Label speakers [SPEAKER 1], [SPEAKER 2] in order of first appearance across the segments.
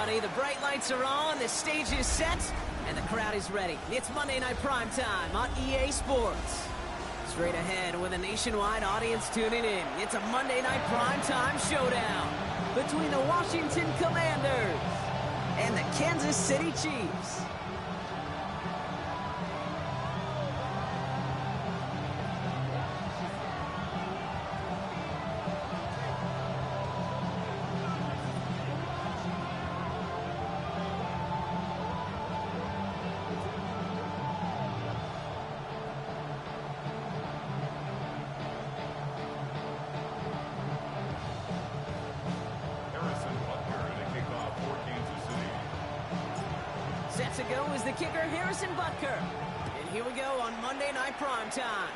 [SPEAKER 1] everybody. The bright lights are on, the stage is set, and the crowd is ready. It's Monday Night Primetime on EA Sports. Straight ahead with a nationwide audience tuning in. It's a Monday Night Primetime showdown between the Washington Commanders and the Kansas City Chiefs. Set to go is the kicker, Harrison Butker. And here we go on Monday Night Primetime.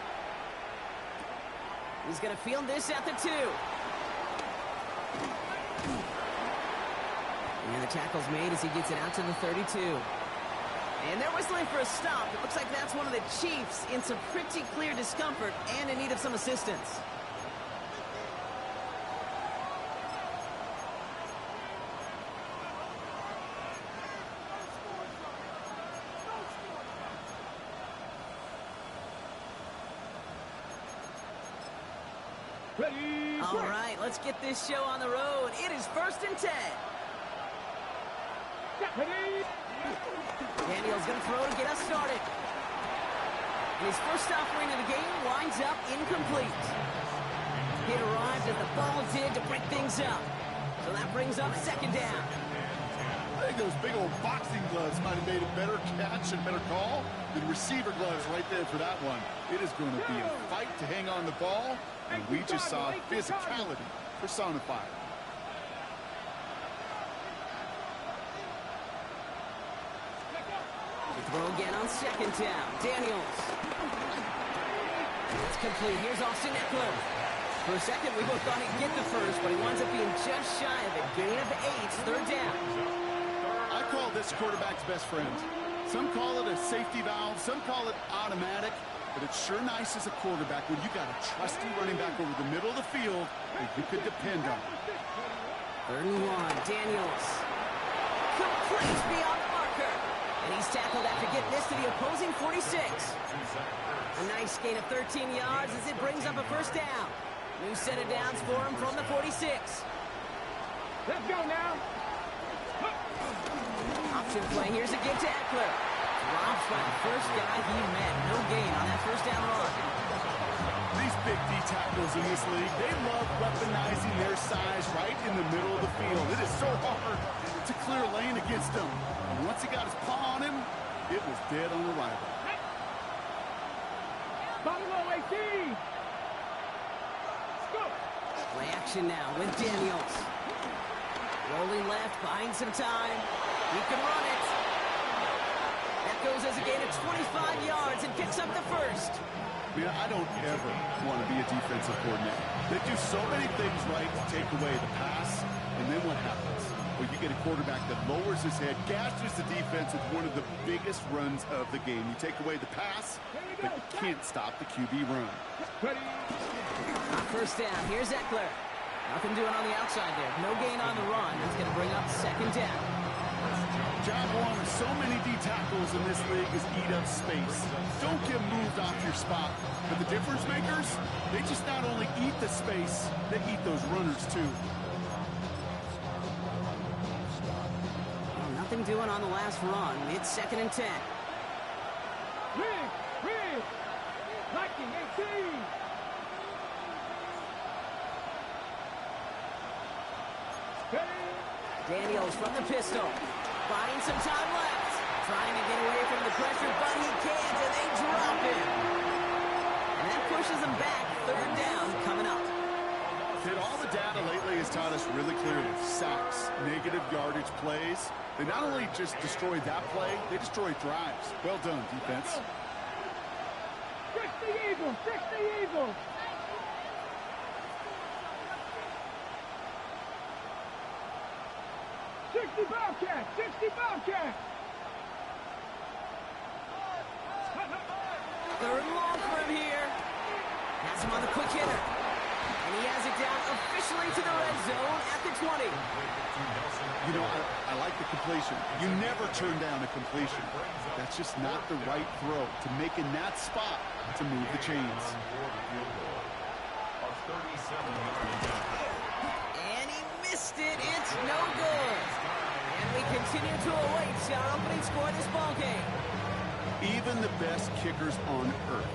[SPEAKER 1] He's going to field this at the 2. And the tackle's made as he gets it out to the 32. And they're whistling for a stop. It looks like that's one of the Chiefs in some pretty clear discomfort and in need of some assistance. All right, let's get this show on the road. It is 1st and 10. Daniel's going to throw to get us started. And his first offering of the game winds up incomplete. It arrived as the ball did to break things up. So that brings up 2nd down.
[SPEAKER 2] I think those big old boxing gloves might have made a better catch and better call than receiver gloves right there for that one. It is going to be a fight to hang on the ball, and we just saw physicality personified.
[SPEAKER 1] The throw again on 2nd down. Daniels. It's complete. Here's Austin Eckler. For a second, we both thought he'd get the first, but he winds up being just shy of it. Gain of 8, 3rd down.
[SPEAKER 2] I call this quarterback's best friend. Some call it a safety valve, some call it automatic, but it's sure nice as a quarterback when you got a trusty running back over the middle of the field that you could depend on.
[SPEAKER 1] 3rd and 1, Daniels. Complete beyond the marker. And he's tackled after getting this to the opposing 46. A nice gain of 13 yards as it brings up a 1st down. New set of downs for him from the 46.
[SPEAKER 3] Let's go now.
[SPEAKER 1] Option play. Here's a give to Eckler. Drops by the first guy he met. No gain on that 1st down run.
[SPEAKER 2] These big D tackles in this league, they love weaponizing their size right in the middle of the field. It is so hard to clear a lane against him. And once he got his paw on him, it was dead on arrival.
[SPEAKER 1] Play action now with Daniels. Rolling left, buying some time. He can run it. That goes as a gain of 25 yards and picks up the 1st.
[SPEAKER 2] Man, I don't ever want to be a defensive coordinator. They do so many things right to take away the pass, and then what happens? Well, you get a quarterback that lowers his head, gashes the defense with one of the biggest runs of the game. You take away the pass, but you can't stop the QB run.
[SPEAKER 1] On 1st down, here's Eckler. Nothing doing on the outside there. No gain on the run. That's going to bring up 2nd down.
[SPEAKER 2] Job one of so many D tackles in this league is eat up space. Don't get moved off your spot. But the difference makers, they just not only eat the space, they eat those runners too.
[SPEAKER 1] Well, nothing doing on the last run. It's 2nd and 10.
[SPEAKER 3] Rig, Lightning 18.
[SPEAKER 1] Daniels from the pistol. Buying some time left. Trying to get away from the pressure, but he can't, and they drop him. And that pushes them back. 3rd down coming up.
[SPEAKER 2] All the data lately has taught us really clearly. Sacks, negative yardage plays. They not only just destroy that play, they destroy drives. Well done, defense.
[SPEAKER 3] Fix the Eagles! Fix the Eagles! Bobcat! 60 Bobcat!
[SPEAKER 1] 3rd and long for him here. Has him on the quick hitter. And he has it down officially to the red zone at the 20.
[SPEAKER 2] You know, I like the completion. You never turn down a completion. That's just not the right throw to make in that spot to move the chains.
[SPEAKER 1] And he missed it. It's no good. And we continue to await our opening score of this ballgame.
[SPEAKER 2] Even the best kickers on earth,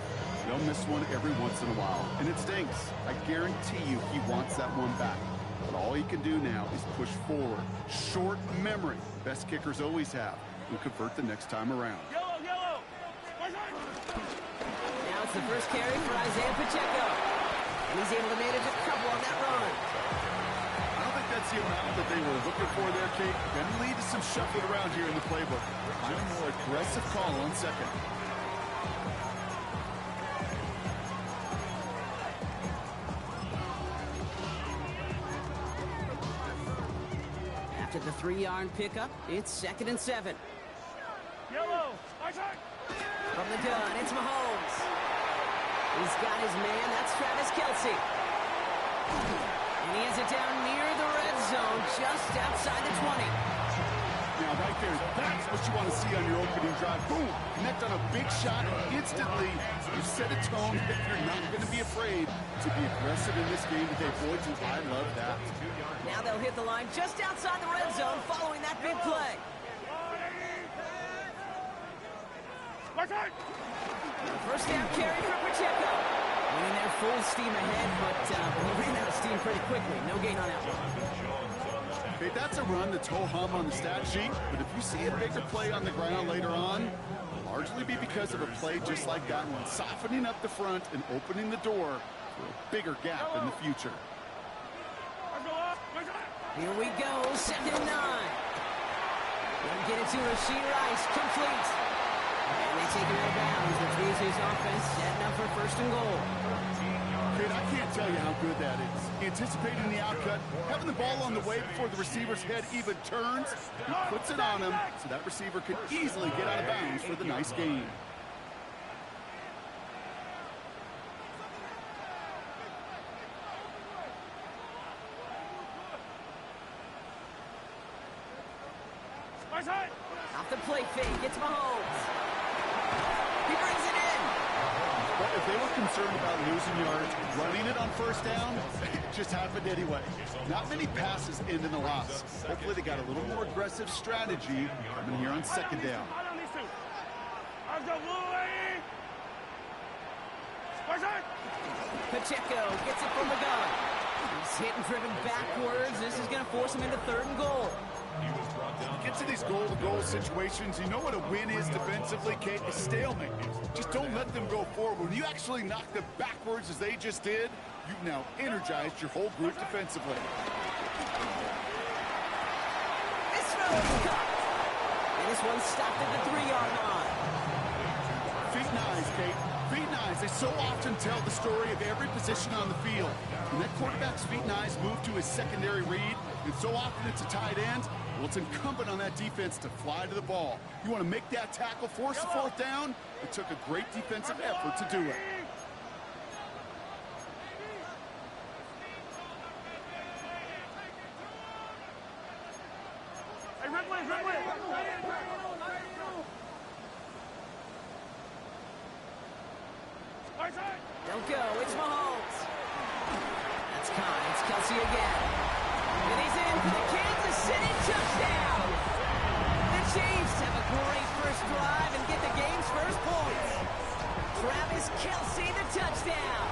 [SPEAKER 2] they'll miss one every once in a while, and it stinks. I guarantee you he wants that one back. But all he can do now is push forward. Short memory. Best kickers always have. And convert the next time around.
[SPEAKER 3] Yellow, yellow.
[SPEAKER 1] Now it's the first carry for Isaiah Pacheco. And he's able to manage a couple on that run.
[SPEAKER 2] I don't think that's the amount that they were looking for there, Kate. Going to lead to some shuffling around here in the playbook. Find a more aggressive call on second.
[SPEAKER 1] After the 3-yard pickup, it's 2nd and 7.
[SPEAKER 3] Yellow. Isaac.
[SPEAKER 1] From the gun, it's Mahomes. He's got his man. That's Travis Kelce. And he has it down near the red zone, just outside the 20.
[SPEAKER 2] Now, right there, that's what you want to see on your opening drive. Boom! Connect on a big shot, and instantly you set a tone that you're not going to be afraid to be aggressive in this game today. Boy, do I love that.
[SPEAKER 1] Now they'll hit the line just outside the red zone following that big play. First down carry for Pacheco. Running there full steam ahead, but he ran out of steam pretty quickly. No gain on that one.
[SPEAKER 2] Okay, that's a run that's ho-hum on the stat sheet, but if you see a bigger play on the ground later on, it'll largely be because of a play just like that one, softening up the front and opening the door for a bigger gap in the future.
[SPEAKER 1] Here we go, 2nd and 9. They'll get it to Rashee Rice, complete. And they take it out of bounds, which means his offense setting up for 1st and goal.
[SPEAKER 2] Kid, I can't tell you how good that is. Anticipating the outcut, having the ball on the way before the receiver's head even turns, he puts it on him so that receiver can easily get out of bounds for the nice gain.
[SPEAKER 1] Off the play fake, it's Mahomes. He brings it in.
[SPEAKER 2] But if they were concerned about losing yards, running it on 1st down, it just happened anyway. Not many passes end in a loss. Hopefully they got a little more aggressive strategy coming here on 2nd down.
[SPEAKER 1] Pacheco gets it from the gun. He's hit and driven backwards. This is going to force him into 3rd and goal.
[SPEAKER 2] Get to these goal-to-goal situations. You know what a win is defensively, Kate? A stalemate. Just don't let them go forward. When you actually knock them backwards as they just did, you've now energized your whole group defensively.
[SPEAKER 1] This throw is cut. And this one stopped at the 3-yard line.
[SPEAKER 2] Feet and eyes, Kate. Feet and eyes. They so often tell the story of every position on the field. When that quarterback's feet and eyes move to his secondary read, and so often it's a tight end, well, it's incumbent on that defense to fly to the ball. You want to make that tackle, force the 4th down? It took a great defensive effort to do it.
[SPEAKER 1] Don't go, it's Mahomes. That's Khan, it's Kelce again. And he's in for the Kansas City touchdown. The Chiefs have a great first drive and get the game's first points. Travis Kelce, the touchdown.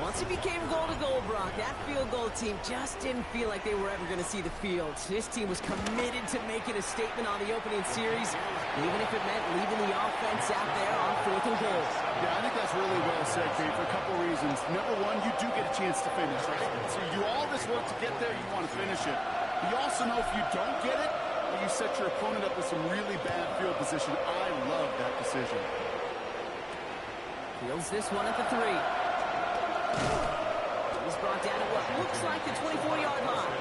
[SPEAKER 1] Once it became goal-to-goal, Brock, that field goal team just didn't feel like they were ever going to see the field. This team was committed to making a statement on the opening series, even if it meant leaving the offense out there on 4th and goal.
[SPEAKER 2] Yeah, I think that's really well said, Kate, for a couple reasons. Number one, you do get a chance to finish, right? So you do all this work to get there, you want to finish it. But you also know if you don't get it, you set your opponent up with some really bad field position. I love that decision.
[SPEAKER 1] Fields this one at the 3. He's brought down at what looks like the 24-yard line.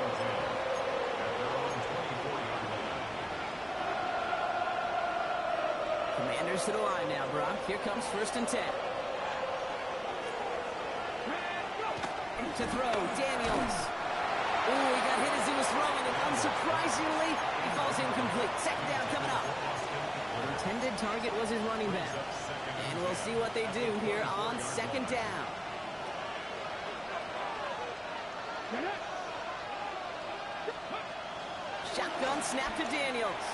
[SPEAKER 1] Commanders to the line now, Brock. Here comes 1st and 10. to throw. Daniels. Ooh, he got hit as he was throwing, and unsurprisingly, he falls incomplete. Second down coming up. The intended target was his running back. And we'll see what they do here on second down. Shotgun snap to Daniels.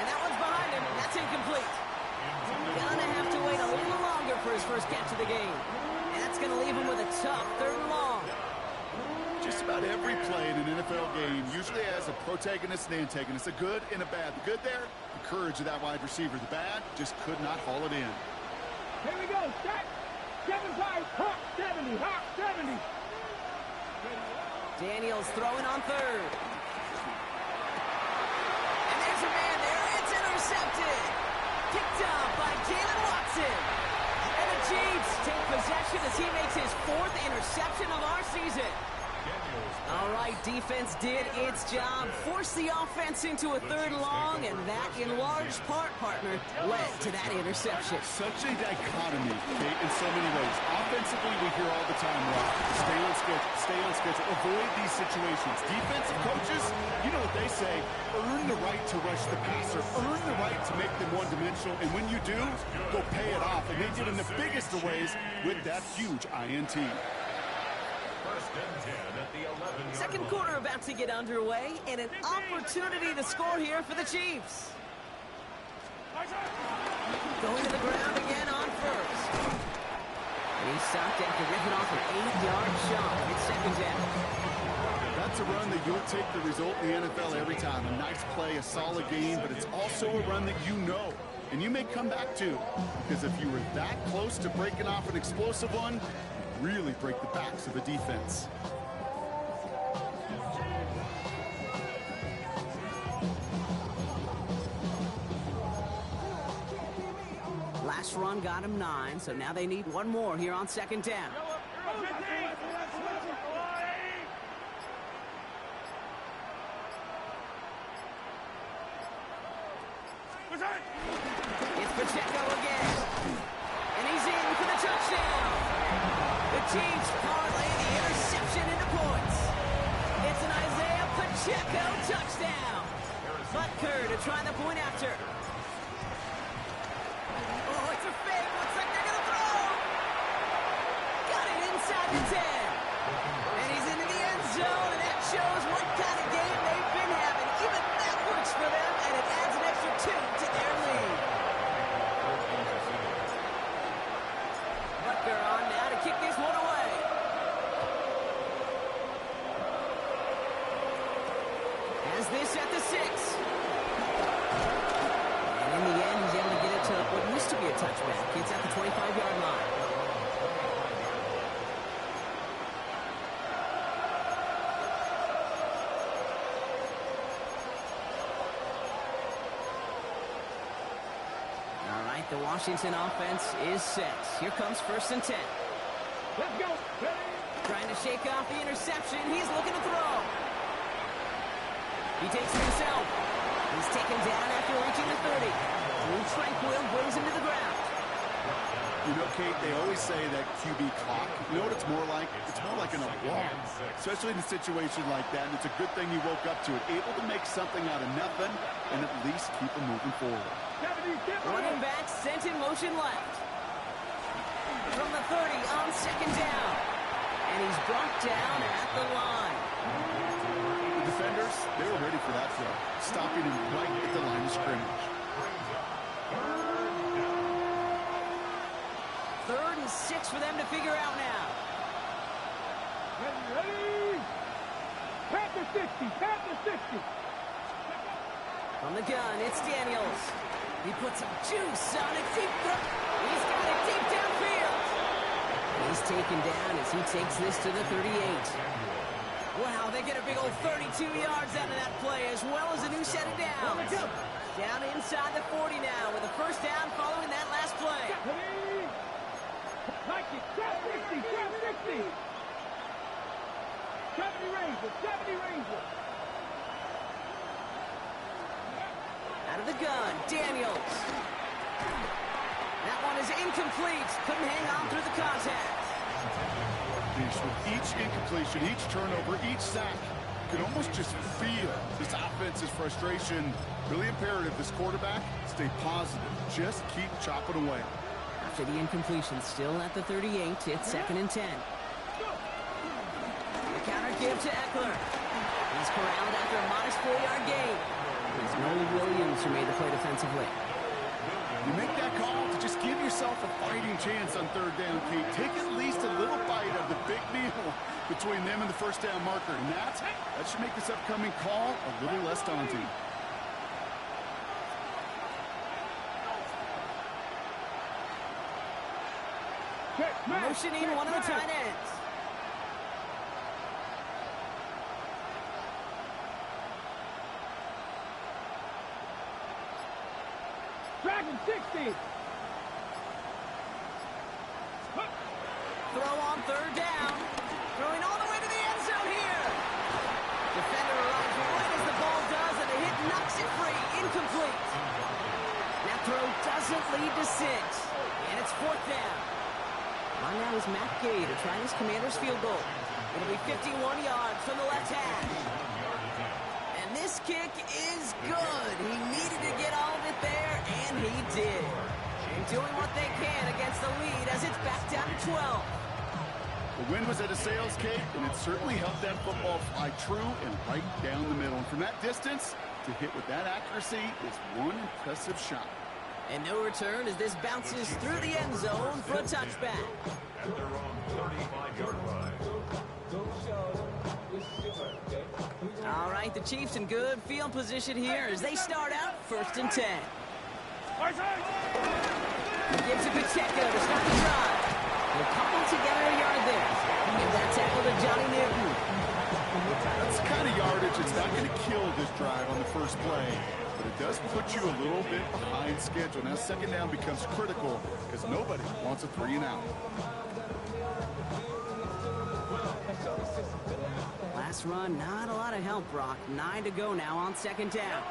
[SPEAKER 1] And that one's behind him. That's incomplete. Gonna have to wait a little longer for his first catch of the game. And that's gonna leave him with a tough third and long.
[SPEAKER 2] Just about every play in an NFL game usually has a protagonist and antagonist, a good and a bad. The good there, the courage of that wide receiver. The bad, just could not haul it in.
[SPEAKER 3] Here we go. Set. 7-5. Hawk 70. Hawk 70.
[SPEAKER 1] Daniels throwing on third. And there's a man there. It's intercepted. Picked up by Jalen Watson. And the Chiefs take possession as he makes his 4th interception of our season. All right, defense did its job, forced the offense into a third long, and that, in large part, partner, led to that interception.
[SPEAKER 2] Such a dichotomy, Kate, in so many ways. Offensively, we hear all the time, stay on schedule, avoid these situations. Defensive coaches, you know what they say, earn the right to rush the passer, earn the right to make them one-dimensional, and when you do, go pay it off. And they did in the biggest of ways with that huge INT.
[SPEAKER 1] Second quarter about to get underway, and an opportunity to score here for the Chiefs. Going to the ground again on first. And he stopped after ripping off an 8-yard shot. It's second down.
[SPEAKER 2] That's a run that you'll take the result in the NFL every time. A nice play, a solid game, but it's also a run that you know. And you may come back to, because if you were that close to breaking off an explosive one, you really break the backs of the defense.
[SPEAKER 1] Last run got him 9, so now they need one more here on second down. It's Pacheco again. And he's in for the touchdown. The Chiefs parlay the interception into points. It's an Isaiah Pacheco touchdown. Butker to try the point after. Oh, it's a fake. Looks like they're going to throw. Got it inside the 10. And he's into the end zone, and that shows what kind of game they've been having. Even that works for them, and it adds an extra 2 to their lead. Butker on now to kick this one away. Has this at the 6. And in the end, he's able to get it to what used to be a touchback. It's at the 25-yard line. All right, the Washington offense is set. Here comes 1st and 10.
[SPEAKER 3] Let's go.
[SPEAKER 1] Trying to shake off the interception. He's looking to throw. He takes it himself. He's taken down after reaching the 30. Drew Tranquil brings him to the ground.
[SPEAKER 2] You know, Kate, they always say that QB clock. You know what it's more like? It's more like an alarm, especially in a situation like that. And it's a good thing you woke up to it, able to make something out of nothing and at least keep them moving forward.
[SPEAKER 1] Running back sent in motion left. From the 30 on second down. And he's brought down at the line.
[SPEAKER 2] The defenders, they were ready for that throw, stopping him right at the line of scrimmage.
[SPEAKER 1] 3rd and 6 for them to figure out now.
[SPEAKER 3] Ready. Panther 60. Panther 60.
[SPEAKER 1] From the gun, it's Daniels. He puts some juice on it deep. He's got it deep downfield. He's taken down as he takes this to the 38. Wow, they get a big old 32 yards out of that play, as well as a new set of downs. Down inside the 40 now, with a first down following that last play.
[SPEAKER 3] Like it. 60. 60. 70 Ranger. 70 Ranger.
[SPEAKER 1] Out of the gun, Daniels. That one is incomplete. Couldn't hang on through the contact.
[SPEAKER 2] sluggish with each incompletion, each turnover, each sack. You can almost just feel this offense's frustration. Really imperative this quarterback stay positive. Just keep chopping away.
[SPEAKER 1] After the incompletion, still at the 38, it's 2nd and 10. The counter give to Eckler. He's corralled after a modest 4-yard gain. It's Nolan Williams who made the play defensively.
[SPEAKER 2] You make that call to just give yourself a fighting chance on 3rd down, Kate. Take at least a little bite of the big meal between them and the 1st down marker. And that should make this upcoming call a little less daunting.
[SPEAKER 1] Motioning one of the tight ends.
[SPEAKER 3] Dragon 60.
[SPEAKER 1] Throw on 3rd down. Throwing all the way to the end zone here. Defender arrives right as the ball does, and the hit knocks it free. Incomplete. That throw doesn't lead to 6. And it's 4th down. On now is Matt Gay to try his Commanders field goal. It'll be 51 yards from the left hash. And this kick is good. He needed to get all of it there, and he did. And doing what they can against the lead as it's back down to 12.
[SPEAKER 2] The wind was at a sales, Kate, and it certainly helped that football fly true and right down the middle. And from that distance, to hit with that accuracy is one impressive shot.
[SPEAKER 1] And no return as this bounces through the end zone for a touchback.
[SPEAKER 4] At their own 35-yard line.
[SPEAKER 1] All right, the Chiefs in good field position here as they start out 1st and 10. He gives it to Pacheco to start the drive. They'll couple together a yard there. Give that tackle to Johnny Newton.
[SPEAKER 2] That's the kind of yardage that's not going to kill this drive on the first play, but it does put you a little bit behind schedule. Now 2nd down becomes critical because nobody wants a 3 and out.
[SPEAKER 1] Last run, not a lot of help, Brock. 9 to go now on 2nd down.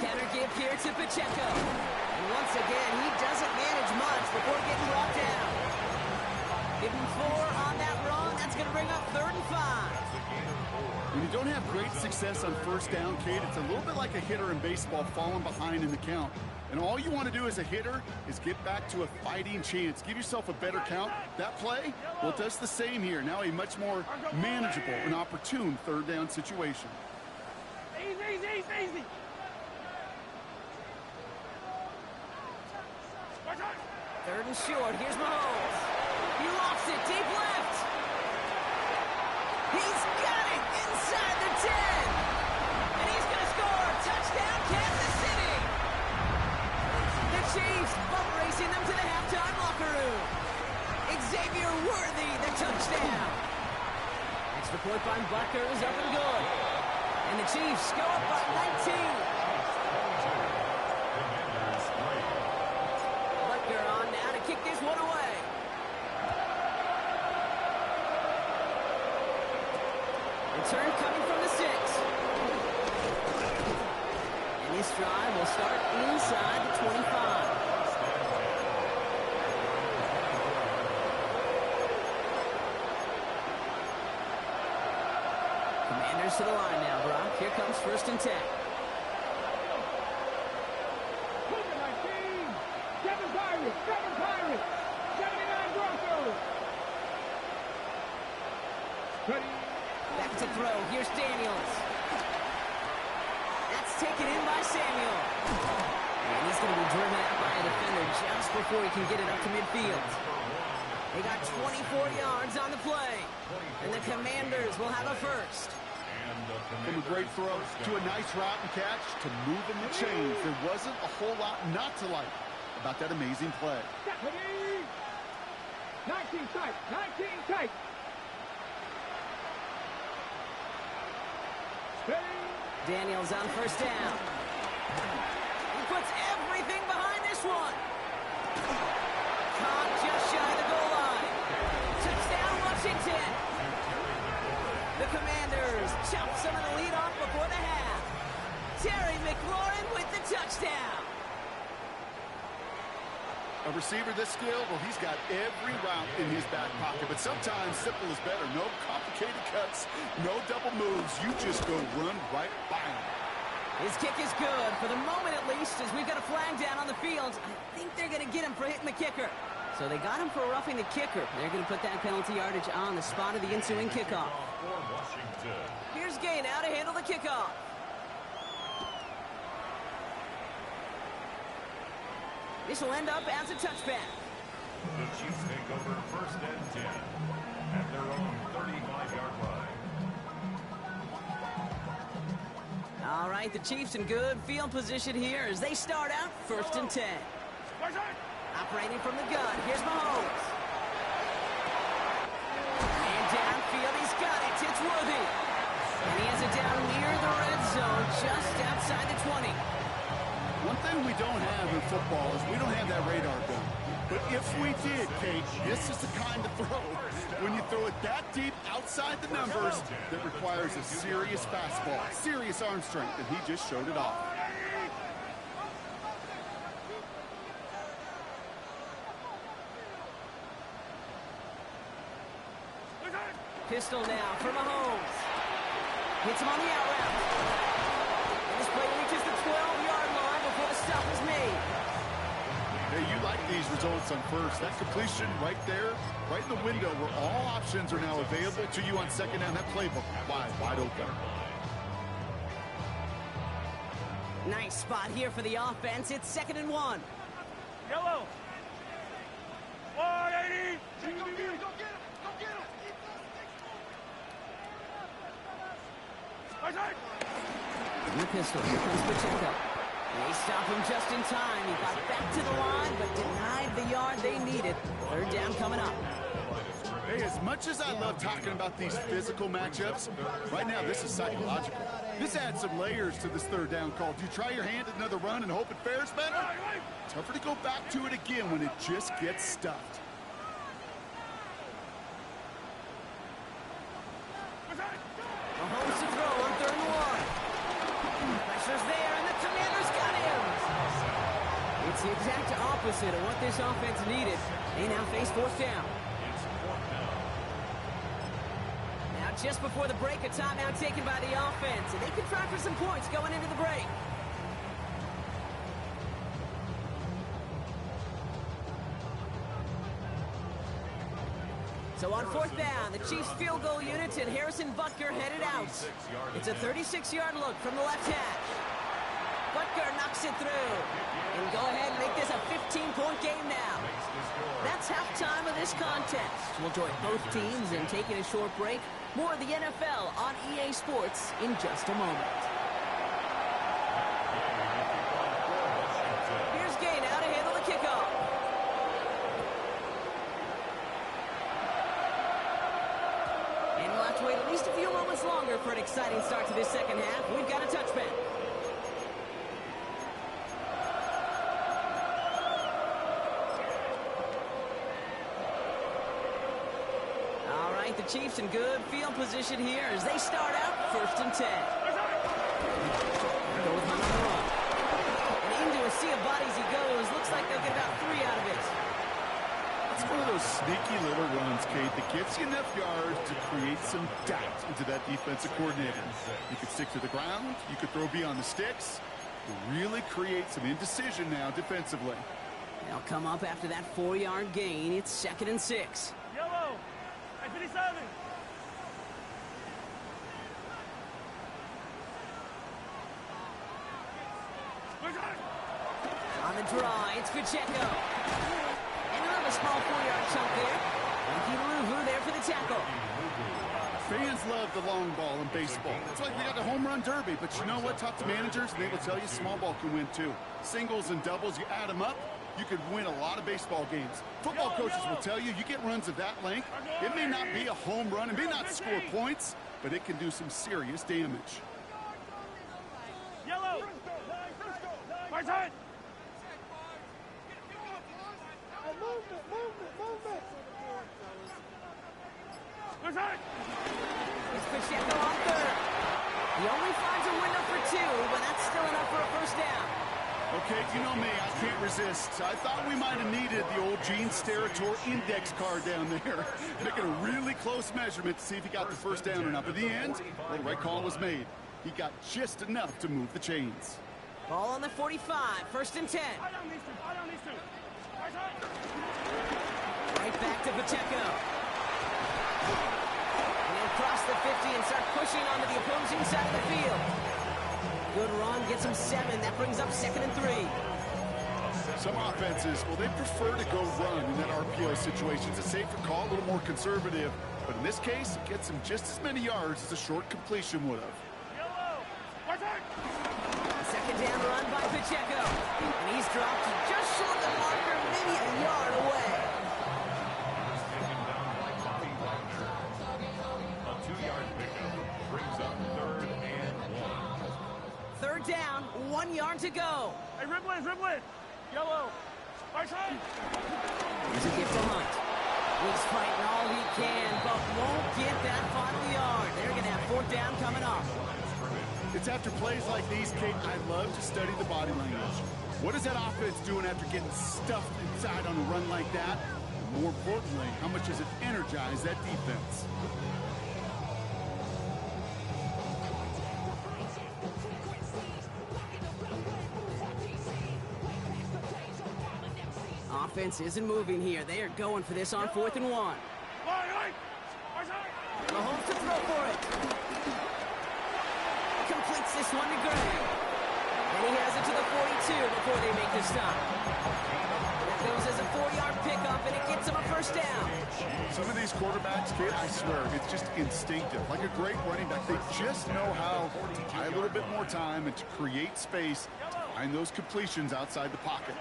[SPEAKER 1] Counter give here to Pacheco. And once again, he doesn't manage much before getting brought down. Give him 4 on that run. That's going to bring up 3rd and 5.
[SPEAKER 2] When you don't have great success on 1st down, Kate, it's a little bit like a hitter in baseball falling behind in the count. And all you want to do as a hitter is get back to a fighting chance. Give yourself a better count. That play, well, it does the same here. Now a much more manageable and opportune 3rd down situation.
[SPEAKER 3] Easy.
[SPEAKER 1] 3rd and short. Here's Mahomes. He lofts it deep left. He's got it inside the 10. And he's going to score. Touchdown, Kansas City. The Chiefs bump racing them to the halftime locker room. Xavier Worthy, the touchdown. Extra point by Butker is up and good. And the Chiefs go up by 19. Butker on now to kick this one away. Return coming from the 6. And this drive will start inside the 25. Commanders to the line now, Brock. Here comes 1st and 10.
[SPEAKER 3] Seven Pirates. 79 Broncos.
[SPEAKER 1] Back to throw. Here's Daniels. That's taken in by Samuel. And he's going to be driven out by a defender just before he can get it up to midfield. They got 24 yards on the play. And the Commanders will have a 1st.
[SPEAKER 2] From a great throw to a nice route and catch to moving the chains. There wasn't a whole lot not to like about that amazing play.
[SPEAKER 3] 19 tight.
[SPEAKER 1] Daniels on 1st down. He puts everything behind this one. Caught just shy of the goal line. Touchdown, Washington. The Commanders chop some of the lead off before the half. Terry McLaurin with the touchdown.
[SPEAKER 2] A receiver this skilled, well, he's got every route in his back pocket. But sometimes simple is better. No complicated cuts, no double moves. You just go run right by him.
[SPEAKER 1] His kick is good, for the moment at least, as we've got a flag down on the field. I think they're going to get him for hitting the kicker. So they got him for roughing the kicker. They're going to put that penalty yardage on the spot of the ensuing kickoff. Here's Gay now to handle the kickoff. This will end up as a touchback.
[SPEAKER 4] The Chiefs take over first and 10 at their own 35-yard line.
[SPEAKER 1] All right, the Chiefs in good field position here as they start out first and 10. Operating from the gun, here's Mahomes. And downfield, he's got it. It's Worthy. And he has it down near the red zone, just outside the 20.
[SPEAKER 2] One thing we don't have in football is we don't have that radar gun. But if we did, Kate, this is the kind of throw, when you throw it that deep outside the numbers, that requires a serious fastball, serious arm strength, and he just showed it off.
[SPEAKER 1] Pistol now for Mahomes. Hits him on the out route. And this play reaches the 12-yard line before the stop is made.
[SPEAKER 2] Hey, you like these results on first. That completion right there, right in the window where all options are now available to you on second down. That playbook wide open.
[SPEAKER 1] Nice spot here for the offense. It's 2nd and 1.
[SPEAKER 3] Yellow. 180. Go get him. Go get him. Go get him.
[SPEAKER 1] The pistol. Here comes Pacheco. They stop him just in time. He got back to the line, but denied the yard they needed. 3rd down coming up.
[SPEAKER 2] Hey, as much as I love talking about these physical matchups, right now this is psychological. This adds some layers to this 3rd down call. Do you try your hand at another run and hope it fares better? Tougher to go back to it again when it just gets stuffed.
[SPEAKER 1] Mahomes to throw on 3rd and 1. Pressure's there, and the Commanders got him. It's the exact opposite of what this offense needed. They now face 4th down. Now just before the break, a timeout taken by the offense, and they can try for some points going into the break. So on 4th down, the Chiefs field goal units and Harrison Butker headed out. It's a 36-yard look from the left hash. Butker knocks it through. And go ahead and make this a 15-point game now. That's halftime of this contest. We'll join both teams in taking a short break. More of the NFL on EA Sports in just a moment. Here's Gay now to handle the kickoff. And we'll have to wait at least a few moments longer for an exciting start to this 2nd half. We've got a touchback. The Chiefs in good field position here as they start out 1st and 10. Go with him on the run. And into a sea of bodies he goes. Looks like they'll get about 3 out of it.
[SPEAKER 2] It's one of those sneaky little runs, Kate, that gets you enough yards to create some doubt into that defensive coordinator. You could stick to the ground. You could throw beyond the sticks. You really create some indecision now defensively.
[SPEAKER 1] They'll come up after that 4-yard gain. It's 2nd and 6.
[SPEAKER 3] Yellow. 57.
[SPEAKER 1] On the draw, it's Pacheco. And another small 4-yard chunk there. Ricky Luvu there for the tackle.
[SPEAKER 2] Fans love the long ball in baseball. It's like we got the home run derby, but you know what? Talk to managers, and they will tell you small ball can win too. Singles and doubles, you add them up, you could win a lot of baseball games. Football coaches will tell you, you get runs of that length, it may not be a home run, it may not score points, but it can do some serious damage.
[SPEAKER 3] Yellow. Right side. Movement.
[SPEAKER 1] It's Pacheco on third. He only finds a window for 2, but that's still enough for a first down.
[SPEAKER 2] Okay, you know me, I can't resist. I thought we might have needed the old Gene Steratore index card down there. Making a really close measurement to see if he got the first down or not. But in the end, well, the right call was made. He got just enough to move the chains.
[SPEAKER 1] Ball on the 45, first and 10. Right back to Pacheco. And he'll cross the 50 and start pushing onto the opposing side of the field. Good run, gets him 7. That brings up 2nd and 3.
[SPEAKER 2] Some offenses, well, they prefer to go run in that RPO situation. It's a safer call, a little more conservative. But in this case, it gets him just as many yards as a short completion would have.
[SPEAKER 1] Second down run by Pacheco. And he's dropped just short of the marker, maybe a yard away.
[SPEAKER 4] Taken down by Bobby Wagner. A 2-yard pickup brings up 3rd and 1.
[SPEAKER 1] Third down, 1 yard to go.
[SPEAKER 3] Hey, Ripley. Yellow. Right side.
[SPEAKER 1] Here's a gift to Hunt. He's fighting all he can, but won't get that final yard. They're going to have 4th down coming up.
[SPEAKER 2] It's after plays like these, Kate, I love to study the body language. What is that offense doing after getting stuffed inside on a run like that? And more importantly, how much does it energize that defense?
[SPEAKER 1] Offense isn't moving here. They are going for this on 4th and 1. Mahomes to throw for it. Completes this one to Gray. And he has it to the 42 before they make the stop. That goes as a 4-yard pickup, and it gets him a first down.
[SPEAKER 2] Some of these quarterbacks, Kate, I swear, it's just instinctive. Like a great running back, they just know how to buy a little bit more time and to create space to find those completions outside the pocket.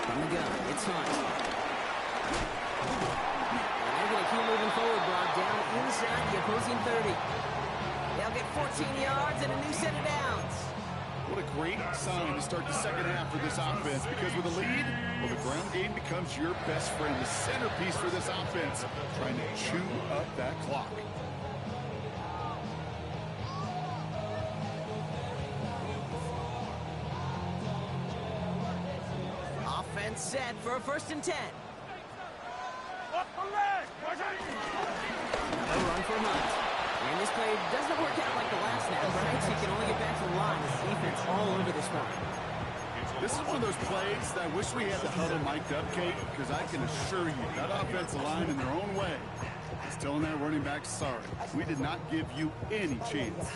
[SPEAKER 1] From the gun, it's Hunt. And they're going to keep moving forward, Brock, down inside the opposing 30. They'll get 14 yards and a new set of downs.
[SPEAKER 2] What a great sign to start the second half for this offense, because with a lead, well, the ground game becomes your best friend, the centerpiece for this offense, trying to chew up that clock.
[SPEAKER 1] Offense set for a 1st and 10. A run for Hunt. And this play doesn't work out like the last snap, right? So he can only get back to the line. His defense all over this one.
[SPEAKER 2] This is one of those plays that I wish we had the huddle mic'd up, Kate, because I can assure you that offensive line in their own way is telling that running back, sorry, we did not give you any chance.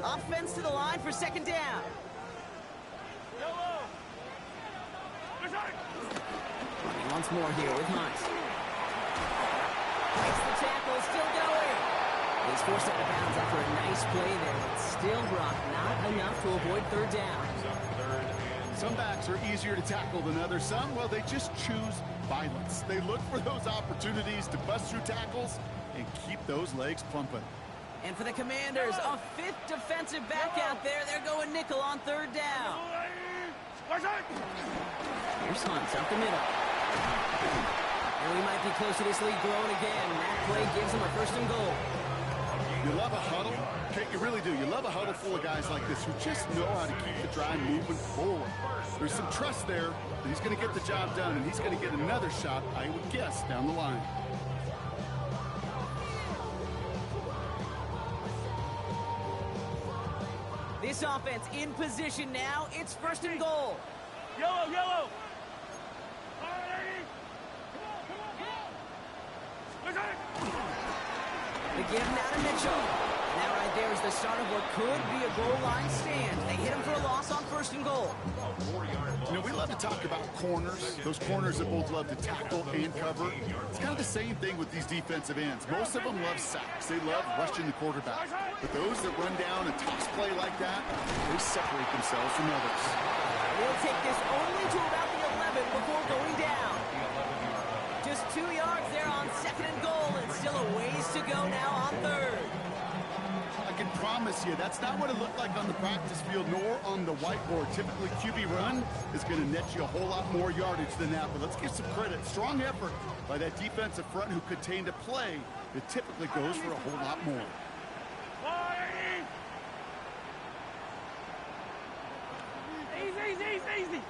[SPEAKER 1] Offense to the line for 2nd down. Running once more here with Hunt. Makes the tackle, still going. He's forced out of bounds after a nice play there, but still, Brock, not enough to avoid 3rd down.
[SPEAKER 2] Some backs are easier to tackle than others. Some, well, they just choose violence. They look for those opportunities to bust through tackles and keep those legs pumping.
[SPEAKER 1] And for the Commanders, a 5th defensive back out there. They're going nickel on 3rd down. Here's Hunt up the middle. And we might be close to this lead growing again. That play gives them a 1st and goal.
[SPEAKER 2] You love a huddle. Okay, you really do. You love a huddle full of guys like this who just know how to keep the drive moving forward. There's some trust there that he's going to get the job done, and he's going to get another shot, I would guess, down the line.
[SPEAKER 1] This offense in position now. It's 1st and goal.
[SPEAKER 3] Yellow.
[SPEAKER 1] The give now to Mitchell. That right there is the start of what could be a goal line stand. They hit him for a loss on 1st and goal.
[SPEAKER 2] You know, we love to talk about corners, those corners that both love to tackle and cover. It's kind of the same thing with these defensive ends. Most of them love sacks. They love rushing the quarterback. But those that run down and toss play like that, they separate themselves from others.
[SPEAKER 1] They'll take this only to about the 11 before going down. Just 2 yards there on 2nd and goal, and still a ways to go now on 3rd.
[SPEAKER 2] I I can promise you that's not what it looked like on the practice field nor on the whiteboard. Typically, QB run is going to net you a whole lot more yardage than that. But let's give some credit. Strong effort by that defensive front who contained a play that typically goes for a whole lot more.
[SPEAKER 3] Easy.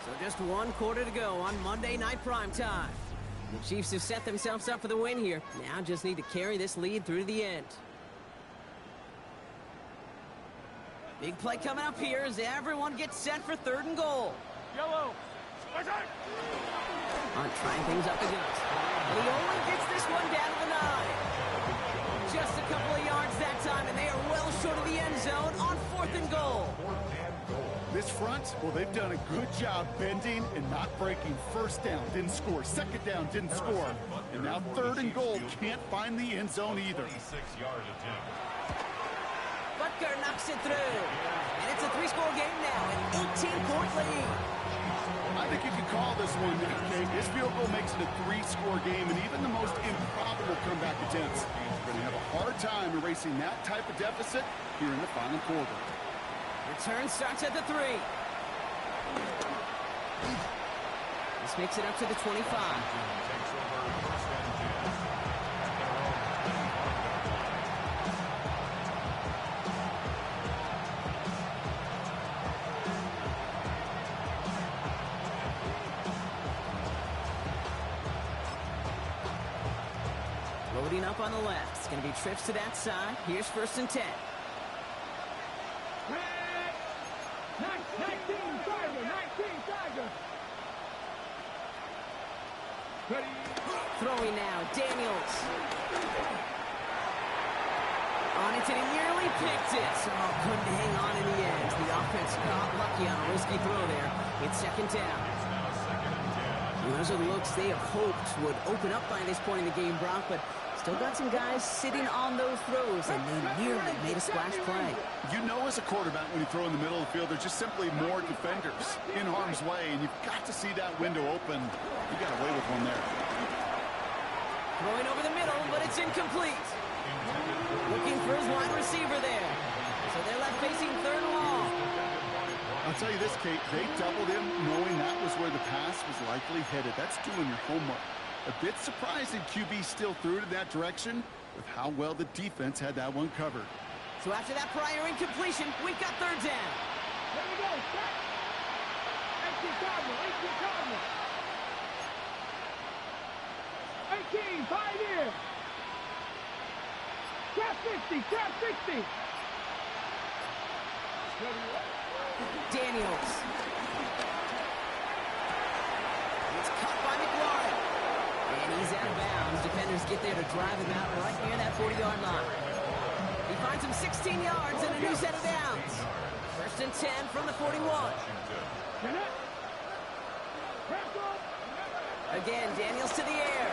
[SPEAKER 1] So just one quarter to go on Monday Night Primetime. The Chiefs have set themselves up for the win here. Now just need to carry this lead through to the end. Big play coming up here as everyone gets set for 3rd and goal.
[SPEAKER 3] Yellow.
[SPEAKER 1] On trying things up again. And he only gets this one down to the 9. Just a couple of yards that time, and they are well short of the end zone on 4th and goal.
[SPEAKER 2] This front, well, they've done a good job bending and not breaking. 1st down, didn't score. 2nd down, didn't score. And now 3rd and goal, can't find the end zone either.
[SPEAKER 4] 26-yard attempt.
[SPEAKER 1] Butker knocks it through. And it's a 3-score game now, an 18-point lead.
[SPEAKER 2] I think you can call this one, okay? This field goal makes it a 3-score game, and even the most improbable comeback attempts are going to have a hard time erasing that type of deficit here in the final quarter.
[SPEAKER 1] Return starts at the 3. This makes it up to the 25.
[SPEAKER 4] Takes over 1st and 10.
[SPEAKER 1] Loading up on the left. It's going to be trips to that side. Here's 1st and 10.
[SPEAKER 3] 19 Tiger. Ready.
[SPEAKER 1] Throwing now, Daniels. On it, and he nearly picked it. Oh, couldn't hang on in the end. The offense got lucky on a risky throw there. It's 2nd down. Those are the looks they have hoped would open up by this point in the game, Brock, but still got some guys sitting on those throws, and they nearly made a splash play.
[SPEAKER 2] You know as a quarterback when you throw in the middle of the field, there's just simply more defenders in harm's way, and you've got to see that window open. You got away with one there.
[SPEAKER 1] Throwing over the middle, but it's incomplete. Looking for his wide receiver there. So they're left facing 3rd and long.
[SPEAKER 2] I'll tell you this, Kate, they doubled him knowing that was where the pass was likely headed. That's doing your homework. A bit surprising QB still threw it in that direction with how well the defense had that one covered.
[SPEAKER 1] So after that prior incompletion, we've got 3rd down.
[SPEAKER 3] There we go. 18 Cardinal. 18, 5 in. Trap 60.
[SPEAKER 1] Daniels. It's caught by McLaurin. And he's out of bounds. Defenders get there to drive him out right near that 40-yard line. He finds him 16 yards and a new set of downs. 1st and 10 from the 41. Again, Daniels to the air.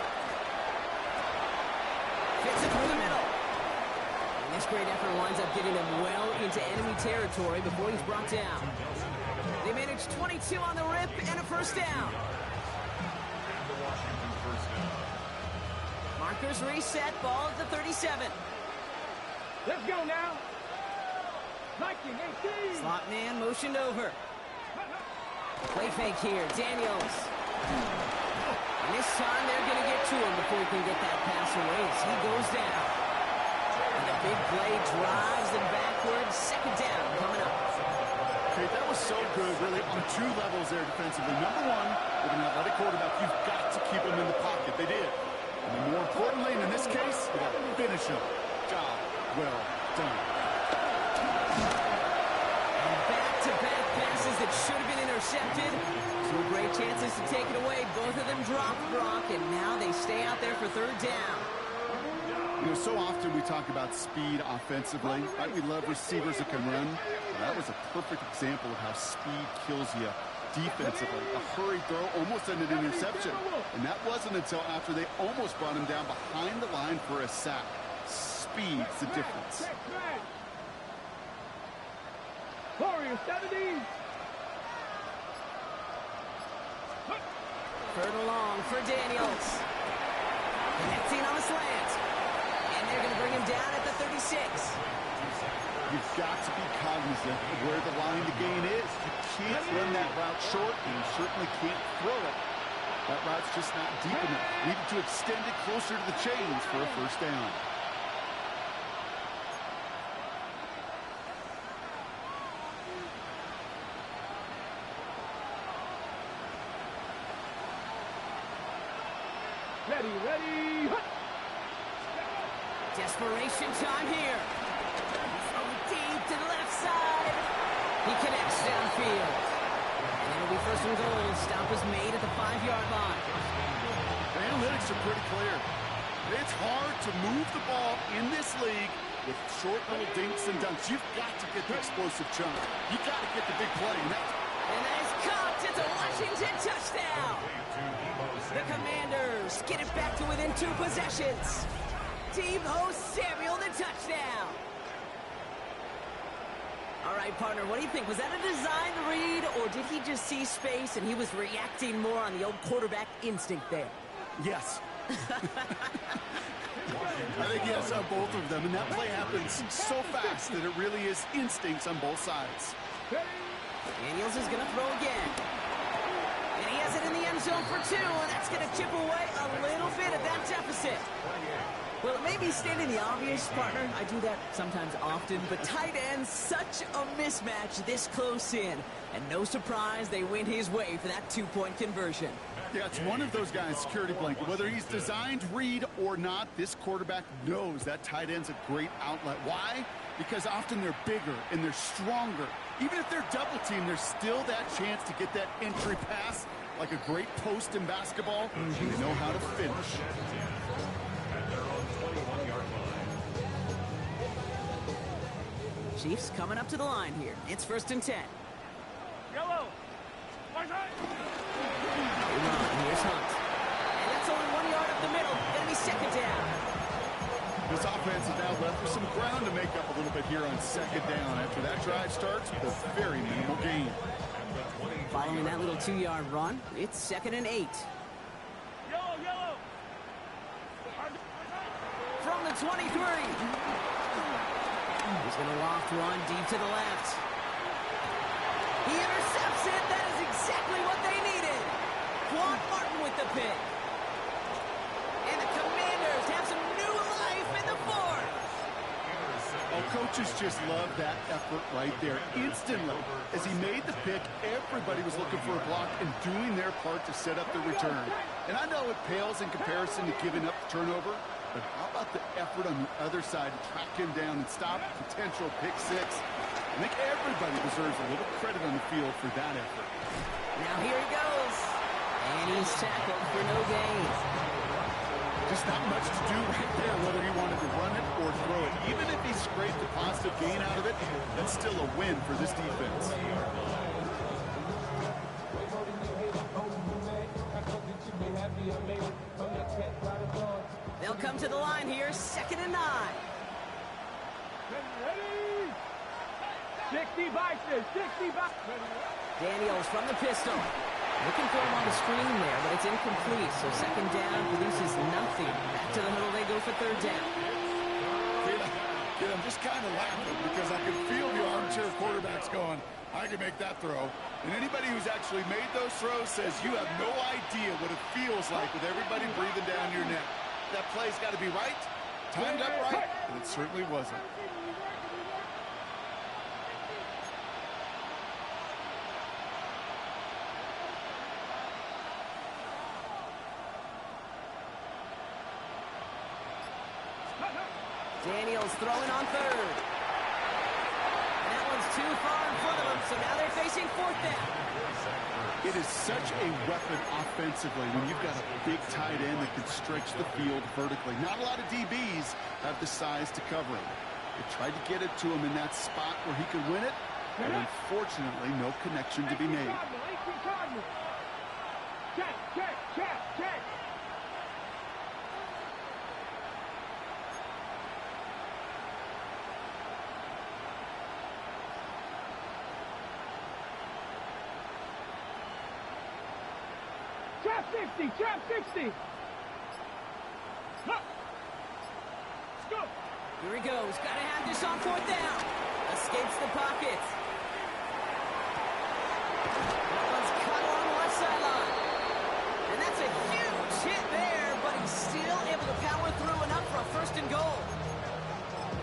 [SPEAKER 1] Fits it through the middle. And this great effort winds up getting him well into enemy territory before he's brought down. They managed 22 on the rip and a 1st down. Markers reset, ball at the 37.
[SPEAKER 3] Let's go now. 19, 18.
[SPEAKER 1] Slot man motioned over. Play fake here, Daniels. And this time they're going to get to him before he can get that pass away as he goes down. And the big play drives them backwards. 2nd down coming up.
[SPEAKER 2] Okay, that was so good, really, on 2 levels there defensively. Number 1, with an athletic quarterback, you've got to keep him in the pocket. They did. And then more importantly, and in this case, you got to finish him. Job well done.
[SPEAKER 1] And back-to-back passes that should have been intercepted. 2 great chances to take it away. Both of them dropped, Brock, and now they stay out there for 3rd down.
[SPEAKER 2] You know, so often we talk about speed offensively, right? We love receivers that can run. Well, that was a perfect example of how speed kills you defensively. A hurried throw almost ended an interception. And that wasn't until after they almost brought him down behind the line for a sack. Speed's the difference.
[SPEAKER 3] Warriors 70.
[SPEAKER 1] Third and long for Daniels. Connecting on the slant. And they're going to bring him down at the 36.
[SPEAKER 2] You've got to be cognizant of where the line to gain is. You can't run that route short, and you certainly can't throw it. That route's just not deep enough. Needed to extend it closer to the chains for a first down.
[SPEAKER 3] Ready.
[SPEAKER 1] Desperation time here. From deep to the left side. He connects downfield. And it'll be first and goal. Stop is made at the 5-yard line.
[SPEAKER 2] The analytics are pretty clear. It's hard to move the ball in this league with short little dinks and dunks. You've got to get the explosive chunk. You've got to get the big play.
[SPEAKER 1] And that is caught. It's a Washington touchdown. The Commanders get it back to within 2 possessions. Deebo Samuel, the touchdown. All right, partner, what do you think? Was that a design read, or did he just see space and he was reacting more on the old quarterback instinct there?
[SPEAKER 2] Yes. I think yes on both of them, and that play happens so fast that it really is instincts on both sides.
[SPEAKER 1] Daniels is going to throw again. And he has it in the end zone for 2, and that's going to chip away a little bit of that deficit. Well, it may be stating the obvious, partner. I do that sometimes often, but tight ends, such a mismatch this close in. And no surprise, they went his way for that 2-point conversion.
[SPEAKER 2] Yeah, it's one of those guys, security blanket. Whether he's designed read or not, this quarterback knows that tight end's a great outlet. Why? Because often they're bigger and they're stronger. Even if they're double teamed, there's still that chance to get that entry pass like a great post in basketball. And they know how to finish.
[SPEAKER 1] Chiefs coming up to the line here. It's 1st and 10.
[SPEAKER 3] Yellow.
[SPEAKER 1] Here's Hunt. And that's only 1 yard up the middle. Gonna be 2nd down.
[SPEAKER 2] This offense is now left with some ground to make up a little bit here on 2nd down. After that drive starts with a very minimal gain.
[SPEAKER 1] Following that little 2-yard run, it's 2nd and 8.
[SPEAKER 3] Yellow.
[SPEAKER 1] From the 23. He's going to loft one deep to the left. He intercepts it. That is exactly what they needed. Quan Martin with the pick. And the Commanders have some new life in the 4th.
[SPEAKER 2] Oh, coaches just love that effort right there. Instantly, as he made the pick, everybody was looking for a block and doing their part to set up the return. And I know it pales in comparison to giving up the turnover, but how about the effort on the other side to track him down and stop a potential pick 6? I think everybody deserves a little credit on the field for that effort.
[SPEAKER 1] Now here he goes. And he's tackled for no gain.
[SPEAKER 2] Just not much to do right there, whether he wanted to run it or throw it. Even if he scraped a positive gain out of it, that's still a win for this defense.
[SPEAKER 1] They'll come to the line here, 2nd and 9.
[SPEAKER 3] Ready. 60 boxes.
[SPEAKER 1] Daniels from the pistol. Looking for him on the screen there, but it's incomplete. So 2nd down produces nothing. Back to the middle they go for 3rd down.
[SPEAKER 2] Kid, I'm just kind of laughing because I can feel the armchair quarterbacks going, I can make that throw. And anybody who's actually made those throws says you have no idea what it feels like with everybody breathing down your neck. That play's got to be right, timed up right, and it certainly wasn't.
[SPEAKER 1] Daniels throwing on 3rd. And that one's too far in front of him, so now they're facing 4th down.
[SPEAKER 2] It is such a weapon offensively when you've got a big tight end that can stretch the field vertically. Not a lot of DBs have the size to cover him. They tried to get it to him in that spot where he could win it, but unfortunately, no connection to be made.
[SPEAKER 3] Check. Trap 60, trap 60. Huh. Let's go.
[SPEAKER 1] Here he goes. Got to have this on fourth down. Escapes the pocket. That one's cut along the left sideline. And that's a huge hit there, but he's still able to power through enough for a first and goal.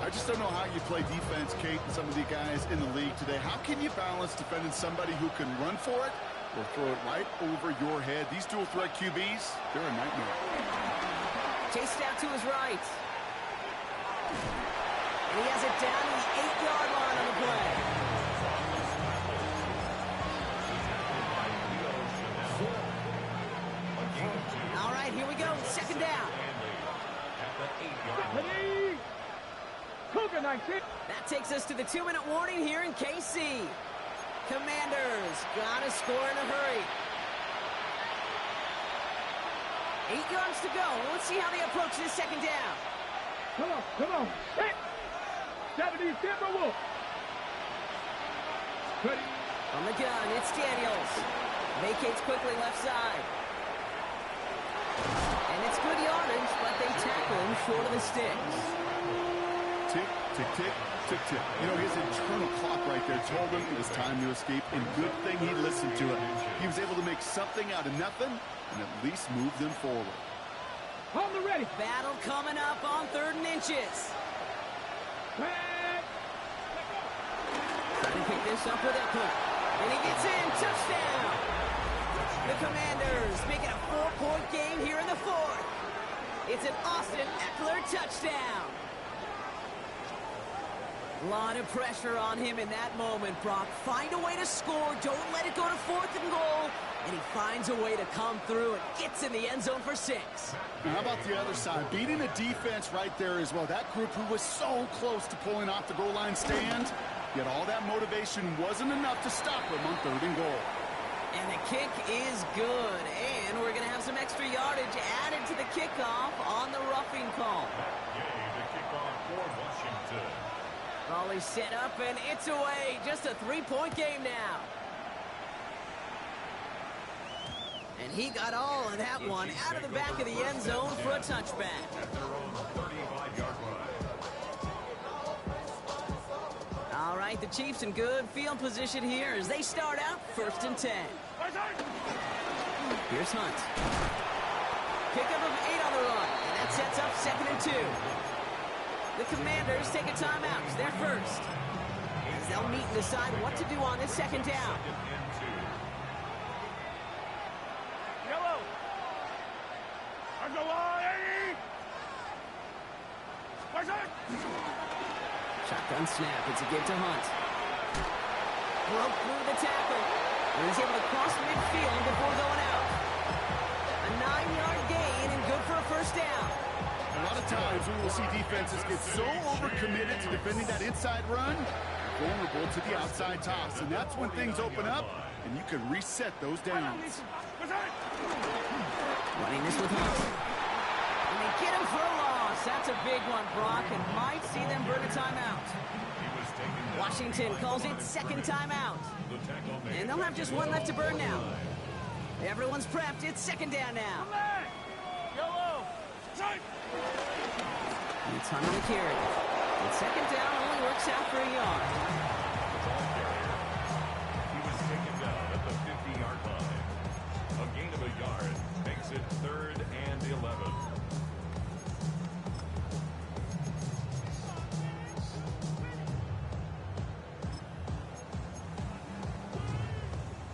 [SPEAKER 2] I just don't know how you play defense, Kate, and some of the guys in the league today. How can you balance defending somebody who can run for it or throw it right over your head? These dual threat QBs, they're a nightmare.
[SPEAKER 1] Chased out to his right. And he has it down to the 8-yard line on the play. All right, here we go. Second down.
[SPEAKER 3] Cougar 19.
[SPEAKER 1] That takes us to the 2-minute warning here in KC. Commanders gotta score in a hurry. 8 yards to go. Let's see how they approach this second down.
[SPEAKER 3] Come on, come on. Hit. 70 Timberwolves. Ready.
[SPEAKER 1] From the gun, it's Daniels. Vacates quickly left side. And it's good yardage, but they tackle him short of the sticks.
[SPEAKER 2] Tick, tick, tick, tick, tick. You know, his internal clock right there told him it was time to escape, and good thing he listened to it. He was able to make something out of nothing and at least move them forward.
[SPEAKER 3] On the ready.
[SPEAKER 1] Battle coming up on 3rd and inches.
[SPEAKER 3] Back.
[SPEAKER 1] Trying to pick this up with Eckler. And he gets in. Touchdown. The Commanders make it a 4-point game here in the 4th. It's an Austin Eckler touchdown. A lot of pressure on him in that moment, Brock. Find a way to score. Don't let it go to 4th and goal. And he finds a way to come through and gets in the end zone for 6.
[SPEAKER 2] Now, how about the other side? Beating a defense right there as well. That group who was so close to pulling off the goal line stand, yet all that motivation wasn't enough to stop him on 3rd and goal.
[SPEAKER 1] And the kick is good. And we're going to have some extra yardage added to the kickoff on the roughing call.
[SPEAKER 4] Game to kick off for Washington.
[SPEAKER 1] Volley set up, and it's away. Just a 3-point game now. And he got all of that one out of the back of the end zone for a touchback.
[SPEAKER 4] At their own 35-yard line.
[SPEAKER 1] All right, the Chiefs in good field position here as they start out 1st and 10. Here's Hunt. Pickup of 8 on the run, and that sets up 2nd and 2. The Commanders take a timeout. They're first. As they'll meet and decide what to do on this 2nd down.
[SPEAKER 3] Yellow. I go on, Eddie.
[SPEAKER 1] Shotgun snap. It's a give to Hunt. Broke through the tackle. And he's able to cross midfield before going out. A 9-yard gain and good for a first down.
[SPEAKER 2] A lot of times we will see defenses get so overcommitted to defending that inside run, vulnerable to the outside toss. And that's when things open up, and you can reset those downs.
[SPEAKER 1] Running this with Hunt. And they get him for a loss. That's a big one, Brock, and might see them burn a timeout. Washington calls it 2nd timeout. And they'll have just one left to burn now. Everyone's prepped. It's 2nd down now.
[SPEAKER 3] Yellow.
[SPEAKER 1] It's Hunt on the carry. And 2nd down only works out for a yard.
[SPEAKER 4] He was taken down at the 50-yard line. A gain of a yard makes it 3rd and 11.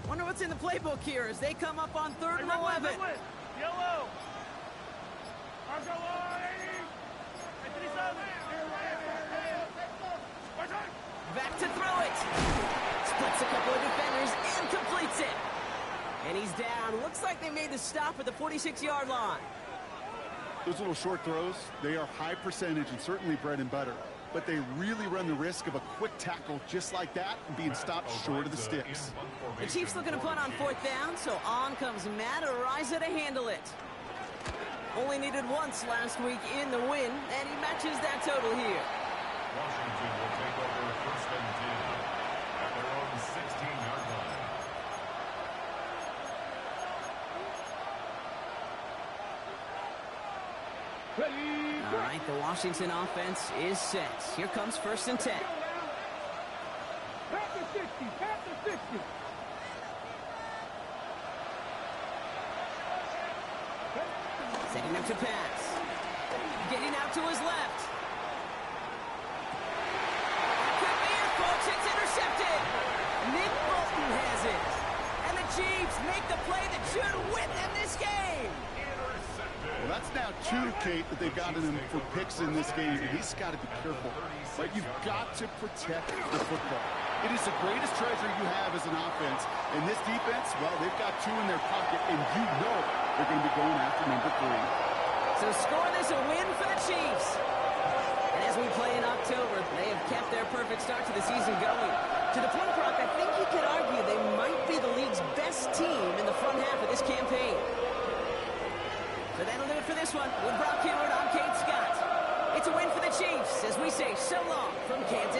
[SPEAKER 1] Wonder what's in the playbook here as they come up on 3rd and 11.
[SPEAKER 3] Yellow.
[SPEAKER 1] Back to throw it. Splits a couple of defenders and completes it. And he's down. Looks like they made the stop at the 46-yard line.
[SPEAKER 2] Those little short throws, they are high percentage and certainly bread and butter. But they really run the risk of a quick tackle just like that and being stopped short of the sticks.
[SPEAKER 1] The Chiefs looking to punt on 4th down, so on comes Matt Ariza to handle it. Only needed once last week in the win, and he matches that total here.
[SPEAKER 4] Washington will take over 1st and 10 at their own 16-yard line.
[SPEAKER 1] All right, the Washington offense is set. Here comes 1st and 10.
[SPEAKER 3] Pat the 60, pat the 60.
[SPEAKER 1] Setting up to pass. Getting out to his left. Could be it, folks. It's intercepted. Nick Bolton has it. And the Chiefs make the play that should win them this game.
[SPEAKER 2] Well, that's now 2, Kate, that they've gotten him for picks in this game, and he's got to be careful. But you've got to protect the football. It is the greatest treasure you have as an offense. And this defense, well, they've got 2 in their pocket, and you know they're going to be going after number 3.
[SPEAKER 1] So score this a win for the Chiefs. And as we play in October, they have kept their perfect start to the season going. To the point, Brock, I think you could argue they might be the league's best team in the front half of this campaign. So that'll do it for this one. With Brock Hillard, I'm Kate Scott. It's a win for the Chiefs as we say so long from Kansas.